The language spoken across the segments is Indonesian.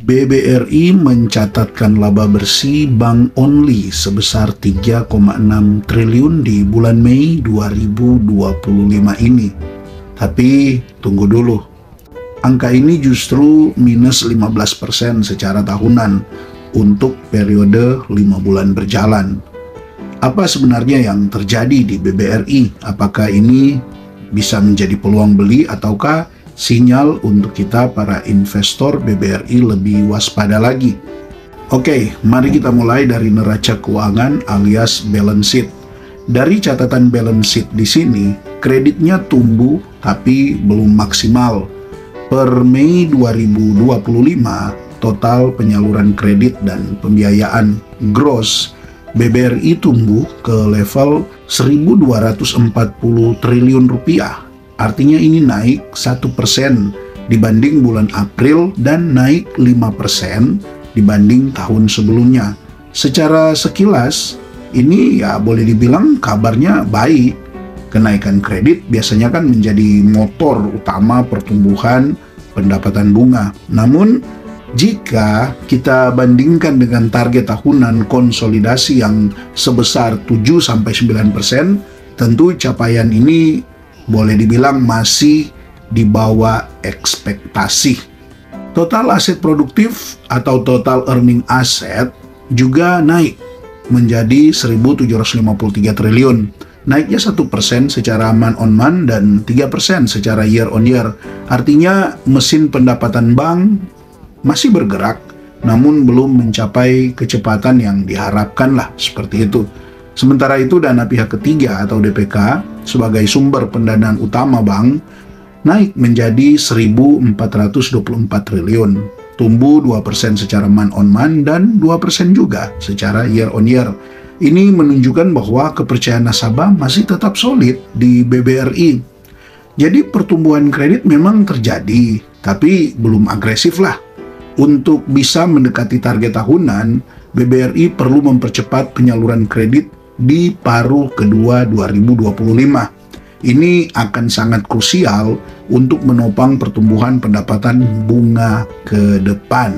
BBRI mencatatkan laba bersih bank only sebesar 3,6 triliun di bulan Mei 2025 ini. Tapi tunggu dulu, angka ini justru minus 15% secara tahunan untuk periode 5 bulan berjalan. Apa sebenarnya yang terjadi di BBRI? Apakah ini bisa menjadi peluang beli ataukah sinyal untuk kita para investor BBRI lebih waspada lagi? Oke, mari kita mulai dari neraca keuangan alias balance sheet. Dari catatan balance sheet di sini, kreditnya tumbuh tapi belum maksimal. Per Mei 2025, total penyaluran kredit dan pembiayaan gross BBRI tumbuh ke level 1.240 triliun rupiah. Artinya ini naik 1% dibanding bulan April dan naik 5% dibanding tahun sebelumnya. Secara sekilas, ini ya boleh dibilang kabarnya baik. Kenaikan kredit biasanya kan menjadi motor utama pertumbuhan pendapatan bunga. Namun, jika kita bandingkan dengan target tahunan konsolidasi yang sebesar 7-9%, tentu capaian ini boleh dibilang masih di bawah ekspektasi. Total aset produktif atau total earning asset juga naik menjadi 1.753 triliun. Naiknya 1% secara month on month dan 3% secara year on year. Artinya mesin pendapatan bank masih bergerak, namun belum mencapai kecepatan yang diharapkan lah, seperti itu. Sementara itu dana pihak ketiga atau DPK sebagai sumber pendanaan utama bank naik menjadi 1.424 triliun, tumbuh 2% secara month on month dan 2% juga secara year on year. Ini menunjukkan bahwa kepercayaan nasabah masih tetap solid di BBRI. Jadi pertumbuhan kredit memang terjadi, tapi belum agresif lah. Untuk bisa mendekati target tahunan, BBRI perlu mempercepat penyaluran kredit di paruh kedua 2025. Ini akan sangat krusial untuk menopang pertumbuhan pendapatan bunga ke depan.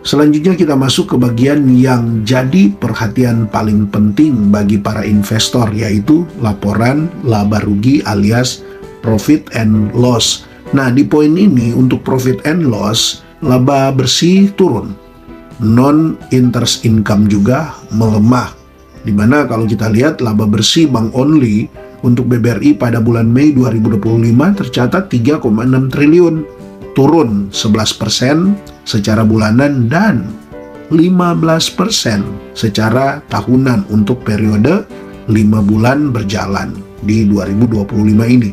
Selanjutnya kita masuk ke bagian yang jadi perhatian paling penting bagi para investor, yaitu laporan laba rugi alias profit and loss. Nah, di poin ini untuk profit and loss, laba bersih turun. Non-interest income juga melemah. Dimana kalau kita lihat laba bersih bank only untuk BBRI pada bulan Mei 2025 tercatat 3,6 triliun, turun 11% secara bulanan dan 15% secara tahunan untuk periode 5 bulan berjalan di 2025 ini.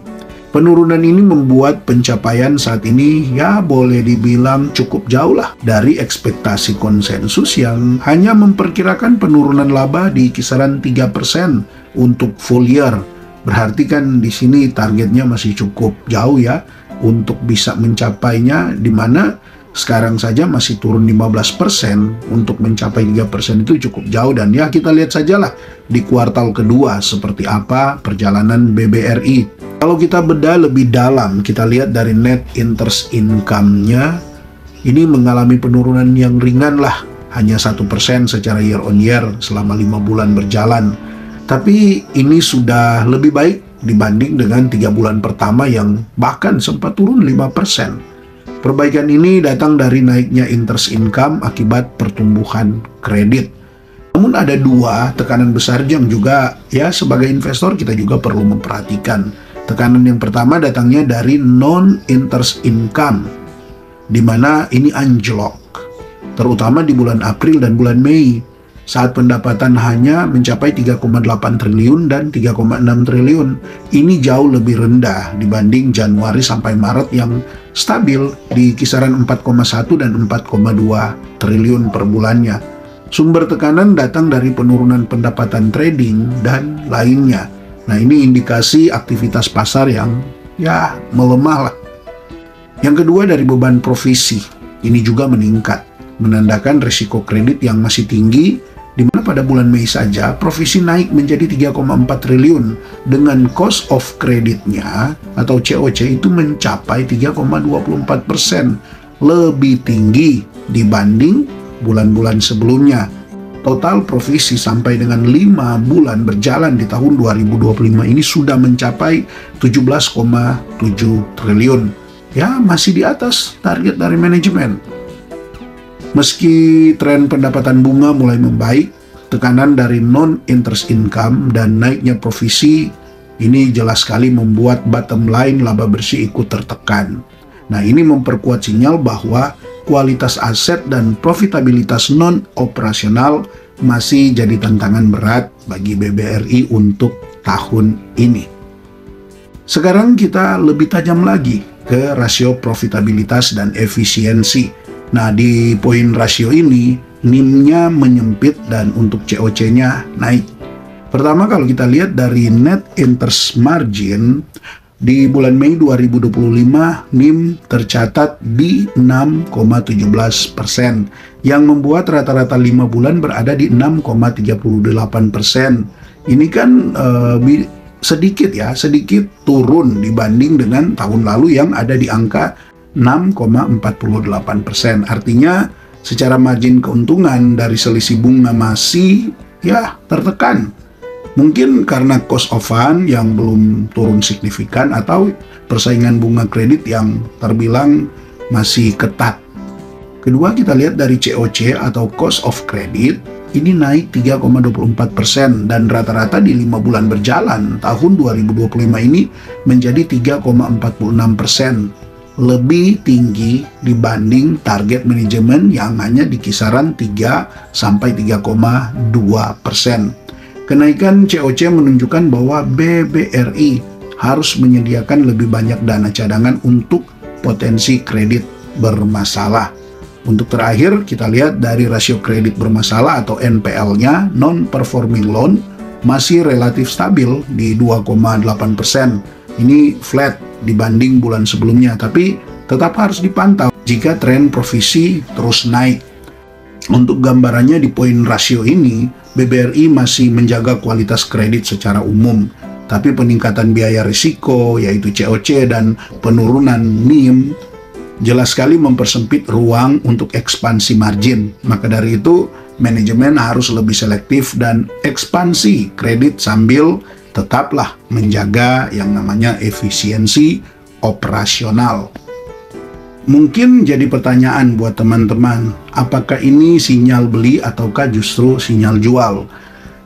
Penurunan ini membuat pencapaian saat ini ya boleh dibilang cukup jauh lah dari ekspektasi konsensus yang hanya memperkirakan penurunan laba di kisaran 3% untuk full year. Berarti kan di sini targetnya masih cukup jauh ya untuk bisa mencapainya, di mana sekarang saja masih turun 15%, untuk mencapai 3% itu cukup jauh. Dan ya kita lihat sajalah di kuartal kedua seperti apa perjalanan BBRI. Kalau kita bedah lebih dalam, kita lihat dari net interest income-nya, ini mengalami penurunan yang ringan lah, hanya 1% secara year on year selama 5 bulan berjalan. Tapi ini sudah lebih baik dibanding dengan 3 bulan pertama yang bahkan sempat turun 5%. Perbaikan ini datang dari naiknya interest income akibat pertumbuhan kredit. Namun ada dua tekanan besar yang juga ya sebagai investor kita juga perlu memperhatikan. Tekanan yang pertama datangnya dari non-interest income, di mana ini anjlok, terutama di bulan April dan bulan Mei, saat pendapatan hanya mencapai 3,8 triliun dan 3,6 triliun. Ini jauh lebih rendah dibanding Januari sampai Maret yang stabil di kisaran 4,1 dan 4,2 triliun per bulannya. Sumber tekanan datang dari penurunan pendapatan trading dan lainnya. Nah, ini indikasi aktivitas pasar yang ya melemah lah. Yang kedua dari beban provisi, ini juga meningkat, menandakan risiko kredit yang masih tinggi, di mana pada bulan Mei saja provisi naik menjadi 3,4 triliun dengan cost of creditnya atau COC itu mencapai 3,24%. lebih tinggi dibanding bulan-bulan sebelumnya. Total provisi sampai dengan 5 bulan berjalan di tahun 2025 ini sudah mencapai 17,7 triliun. Ya, masih di atas target dari manajemen. Meski tren pendapatan bunga mulai membaik, tekanan dari non-interest income dan naiknya provisi ini jelas sekali membuat bottom line laba bersih ikut tertekan. Nah, ini memperkuat sinyal bahwa kualitas aset dan profitabilitas non-operasional masih jadi tantangan berat bagi BBRI untuk tahun ini. Sekarang kita lebih tajam lagi ke rasio profitabilitas dan efisiensi. Nah, di poin rasio ini, NIM-nya menyempit dan untuk COC-nya naik. Pertama, kalau kita lihat dari net interest margin, di bulan Mei 2025, NIM tercatat di 6,17%, yang membuat rata-rata 5 bulan berada di 6,38%. Ini kan sedikit turun dibanding dengan tahun lalu yang ada di angka 6,48%. Artinya secara margin keuntungan dari selisih bunga masih tertekan. Mungkin karena cost of fund yang belum turun signifikan atau persaingan bunga kredit yang terbilang masih ketat. Kedua, kita lihat dari COC atau cost of credit, ini naik 3,24% dan rata-rata di 5 bulan berjalan tahun 2025 ini menjadi 3,46%. Lebih tinggi dibanding target manajemen yang hanya di kisaran 3-3,2%. Kenaikan COC menunjukkan bahwa BBRI harus menyediakan lebih banyak dana cadangan untuk potensi kredit bermasalah. Untuk terakhir, kita lihat dari rasio kredit bermasalah atau NPL-nya, non-performing loan, masih relatif stabil di 2,8%. Ini flat dibanding bulan sebelumnya, tapi tetap harus dipantau jika tren provisi terus naik. Untuk gambarannya di poin rasio ini, BBRI masih menjaga kualitas kredit secara umum, tapi peningkatan biaya risiko, yaitu COC, dan penurunan NIM, jelas sekali mempersempit ruang untuk ekspansi margin. Maka dari itu, manajemen harus lebih selektif dan ekspansi kredit sambil tetaplah menjaga yang namanya efisiensi operasional. Mungkin jadi pertanyaan buat teman-teman, apakah ini sinyal beli ataukah justru sinyal jual?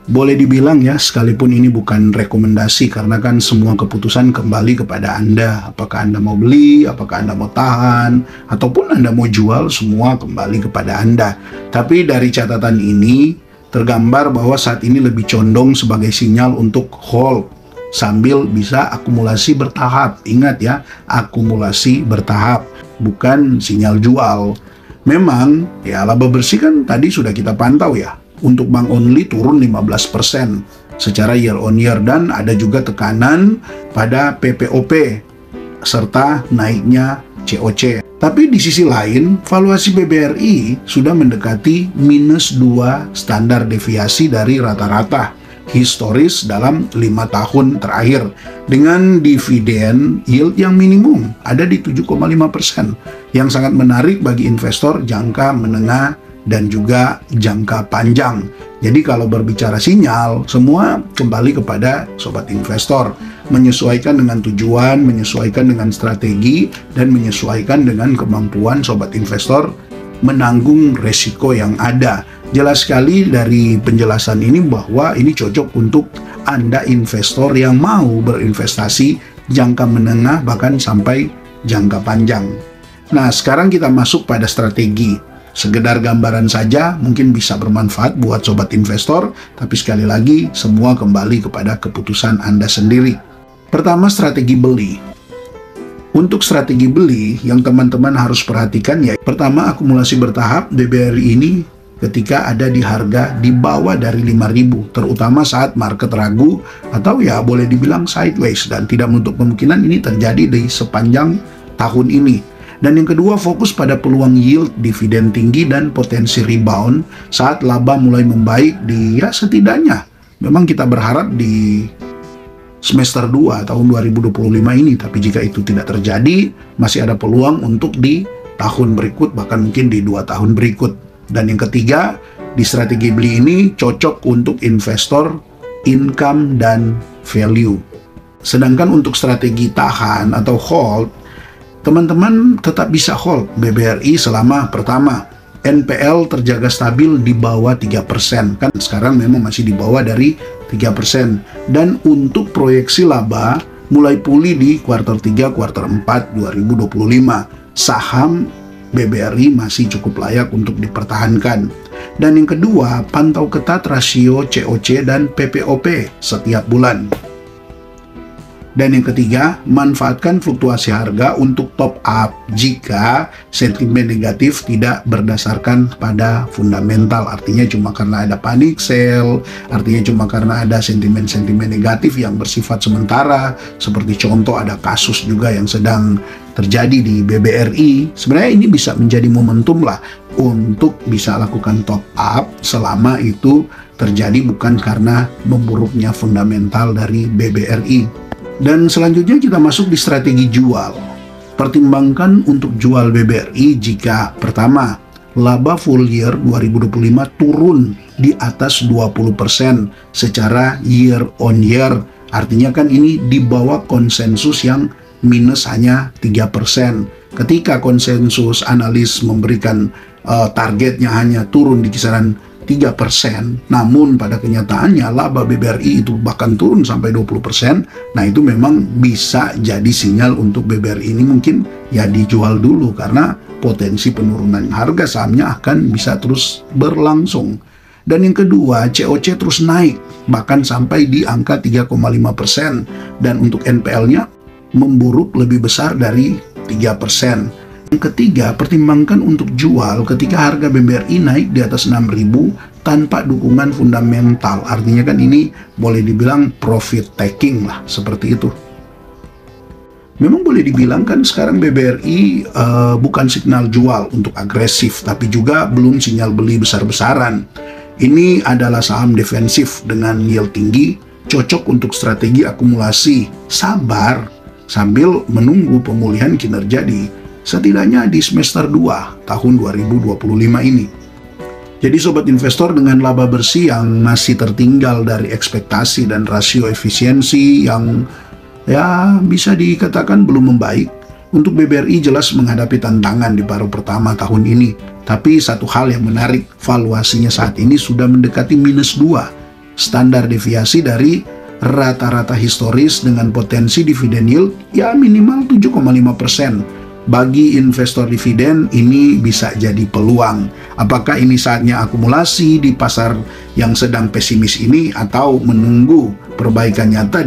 Boleh dibilang ya, sekalipun ini bukan rekomendasi karena kan semua keputusan kembali kepada Anda. Apakah Anda mau beli, apakah Anda mau tahan, ataupun Anda mau jual, semua kembali kepada Anda. Tapi dari catatan ini, tergambar bahwa saat ini lebih condong sebagai sinyal untuk hold, sambil bisa akumulasi bertahap. Ingat ya, akumulasi bertahap, bukan sinyal jual. Memang, ya laba bersih kan tadi sudah kita pantau ya. Untuk bank only turun 15% secara year on year dan ada juga tekanan pada PPOP serta naiknya COC. Tapi di sisi lain, valuasi BBRI sudah mendekati -2 standar deviasi dari rata-rata historis dalam 5 tahun terakhir dengan dividen yield yang minimum ada di 7,5%, yang sangat menarik bagi investor jangka menengah dan juga jangka panjang. Jadi kalau berbicara sinyal, semua kembali kepada sobat investor, menyesuaikan dengan tujuan, menyesuaikan dengan strategi, dan menyesuaikan dengan kemampuan sobat investor menanggung resiko yang ada. Jelas sekali dari penjelasan ini bahwa ini cocok untuk Anda investor yang mau berinvestasi jangka menengah bahkan sampai jangka panjang. Nah, sekarang kita masuk pada strategi. Sekedar gambaran saja mungkin bisa bermanfaat buat sobat investor, tapi sekali lagi semua kembali kepada keputusan Anda sendiri. Pertama, strategi beli. Untuk strategi beli yang teman-teman harus perhatikan ya, pertama akumulasi bertahap BBRI ini ketika ada di harga di bawah dari 5.000, terutama saat market ragu atau ya boleh dibilang sideways, dan tidak menutup kemungkinan ini terjadi di sepanjang tahun ini. Dan yang kedua, fokus pada peluang yield dividen tinggi dan potensi rebound saat laba mulai membaik di setidaknya. Memang kita berharap di semester 2 tahun 2025 ini, tapi jika itu tidak terjadi, masih ada peluang untuk di tahun berikut, bahkan mungkin di 2 tahun berikut. Dan yang ketiga, di strategi beli ini cocok untuk investor income dan value. Sedangkan untuk strategi tahan atau hold, teman-teman tetap bisa hold BBRI selama pertama, NPL terjaga stabil di bawah 3%. Kan sekarang memang masih di bawah dari 3%. Dan untuk proyeksi laba mulai pulih di kuartal 3, kuartal 4 2025. Saham BBRI masih cukup layak untuk dipertahankan. Dan yang kedua, pantau ketat rasio COC dan PPOP setiap bulan. Dan yang ketiga, manfaatkan fluktuasi harga untuk top up jika sentimen negatif tidak berdasarkan pada fundamental. Artinya cuma karena ada panic sell, artinya cuma karena ada sentimen-sentimen negatif yang bersifat sementara. Seperti contoh ada kasus juga yang sedang terjadi di BBRI. Sebenarnya ini bisa menjadi momentum lah untuk bisa lakukan top up selama itu terjadi bukan karena memburuknya fundamental dari BBRI. Dan selanjutnya kita masuk di strategi jual. Pertimbangkan untuk jual BBRI jika pertama, laba full year 2025 turun di atas 20% secara year on year. Artinya kan ini di bawah konsensus yang minus hanya 3%. Ketika konsensus analis memberikan targetnya hanya turun di kisaran 3%, namun pada kenyataannya laba BBRI itu bahkan turun sampai 20%, nah itu memang bisa jadi sinyal untuk BBRI ini mungkin ya dijual dulu karena potensi penurunan harga sahamnya akan bisa terus berlangsung. Dan yang kedua, COC terus naik bahkan sampai di angka 3,5% dan untuk NPL-nya memburuk lebih besar dari 3%. Yang ketiga, pertimbangkan untuk jual ketika harga BBRI naik di atas 6.000 tanpa dukungan fundamental. Artinya kan ini boleh dibilang profit taking lah, seperti itu. Memang boleh dibilang kan sekarang BBRI bukan signal jual untuk agresif, tapi juga belum sinyal beli besar-besaran. Ini adalah saham defensif dengan yield tinggi, cocok untuk strategi akumulasi, sabar sambil menunggu pemulihan kinerja setidaknya di semester 2 tahun 2025 ini. Jadi sobat investor, dengan laba bersih yang masih tertinggal dari ekspektasi dan rasio efisiensi yang ya bisa dikatakan belum membaik, untuk BBRI jelas menghadapi tantangan di paruh pertama tahun ini. Tapi satu hal yang menarik, valuasinya saat ini sudah mendekati -2, standar deviasi dari rata-rata historis dengan potensi dividen yield ya minimal 7,5%. Bagi investor dividen ini bisa jadi peluang. Apakah ini saatnya akumulasi di pasar yang sedang pesimis ini atau menunggu perbaikan nyata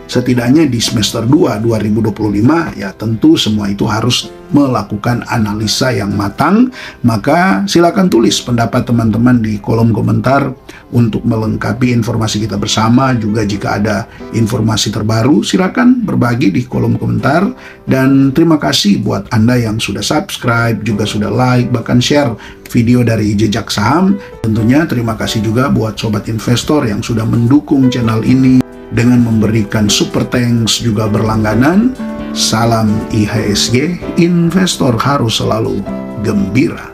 setidaknya di semester 2 2025? Ya tentu semua itu harus melakukan analisa yang matang. Maka silakan tulis pendapat teman-teman di kolom komentar untuk melengkapi informasi kita bersama. Juga jika ada informasi terbaru silakan berbagi di kolom komentar. Dan terima kasih buat Anda yang sudah subscribe, juga sudah like, bahkan share video dari Jejak Saham. Tentunya terima kasih juga buat sobat investor yang sudah mendukung channel ini dengan memberikan super thanks juga berlangganan. Salam IHSG, investor harus selalu gembira.